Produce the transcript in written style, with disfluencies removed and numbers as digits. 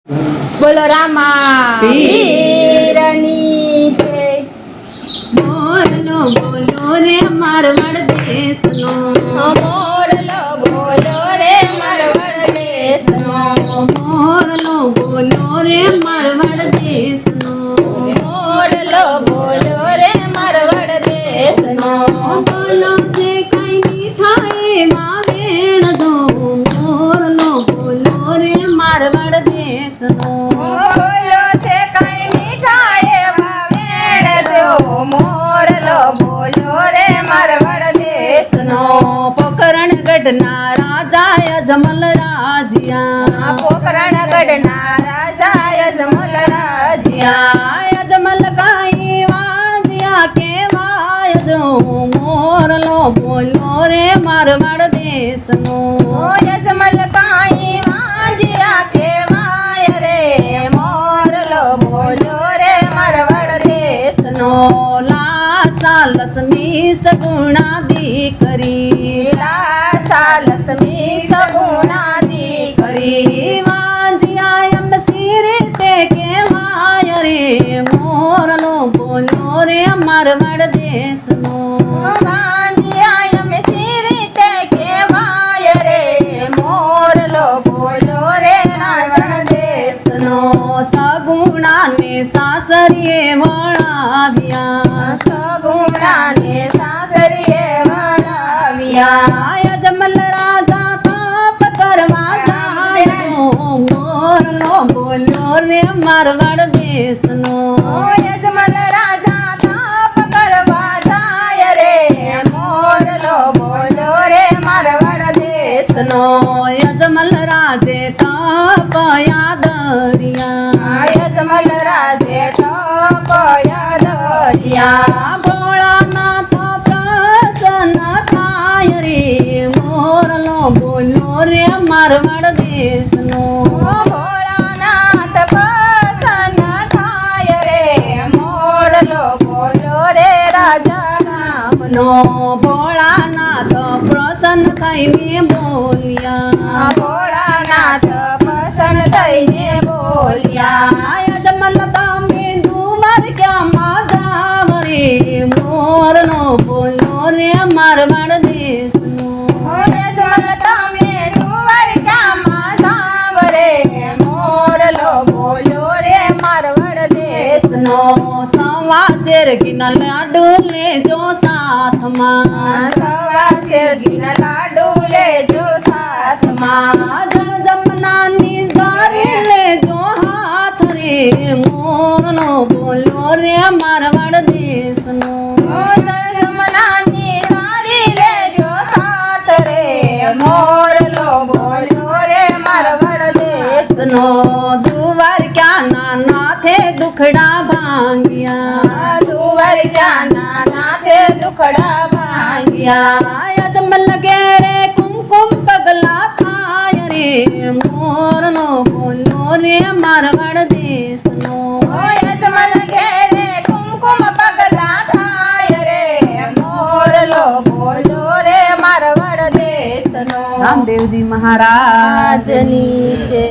બોલો રામા પીરની જય। મોરલો બોલો રે મારવાડ દેશનો, મોરલો બોલો રે મારવાડ દેશનો, મોરલો બોલો રે મારવાડ દેશનો, મોરલો બોલો રે મારવાડ દેશનો। બોલો જે કઈ મીઠાઈ માં વેણ દો, મોરલો બોલો રે મારવાડ દેશનો, બોલો છે કઈ મીઠાઈ એવા વેણ દો, મોરલો બોલો રે મારવાડ દેશનો। પોકરણગઢના રાજા અજમલ રાજ્યા, પોકરણગઢના રાજા અજમલ રાજ્યા, અજમલ કાઈ વાજ્યા કેવાય જો, મોરલો બોલો રે મારવાડ દેશનો, અજમલ કાઈ વાજ્યા કેવાય રે, મોરલો બોલો રે મારવાડ દેશનો। લાસા લક્ષ્મી સગુણા દીકરી, લાસા લક્ષ્મી સગુણા દીકરી, વાજ્યા એમ સિરે તે કેવાય રે, મોરલો બોલો રે મારવાડ દેશનો, વાંજ્યા અમે સિરીતે કેવાય રે, મોરલો બોલો રે મારવાડ દેશનો। સગુણા ને સાસરીએ વળાવ્યા, સગુણાને સાસરીએ વળાવ્યા, અજમલ રાજા તાપ કરવા જાય તો, મોરલો બોલો રે મારવાડ દેશનો, અજમલ રાજા તાપ કરવા જાય રે, મોરલો બોલો રે મારવાડ દેશનો। અજમલ રાજે તાપ યાદરિયા, અજમલ રાજે તપયા દરિયા, ભોળાનાથ પ્રસન્ન થાય રે, મોરલો બોલો રે મારવાડ દેશનો, ભોળાનાથ પ્રસન્ન થાય રે, મોરલો બોલો રે રાજા રામનો। ભોળાનાથ પ્રસન્ન થઈને બોલ્યા, ભોળાનાથ પ્રસન્ન થઈને બોલ્યા, અજમલ તમે ડુમર ક્યાં જાવ રે, મોરલો બોલો રે મારવાડ દેશનો, અજમલ તમે દ્વારકામાં જાવ રે, મોરલો બોલો રે મારવાડ દેશનો। સવાસેર ગીના લાડુ લેજો સાથમાં, સવા શેરગીના લાડુ લેજો સાથમાં, જળ જમનાની ધારી લેજો હાથ રે, મોરલો બોલો રે મારવાડ દેશનો, જમનાની સારી લેજો સાથ રે, મોરલો બોલો રે મારવાડ દેશનો। દ્વારકાના નાથે દુખડા ભાંગ્યા, દ્વારકાના નાથે દુખડા ભાંગ્યા, અજમલ ઘેરે કુમકુમ પગલા થાય રે, મોરલો બોલો રે મારવાડ દેશનો, અજમલ ઘેરે કુમકુમ પગલા થાય રે, મોરલો બોલો રે મારવાડ દેશનો। રામદેવજી મહારાજ આજની જય।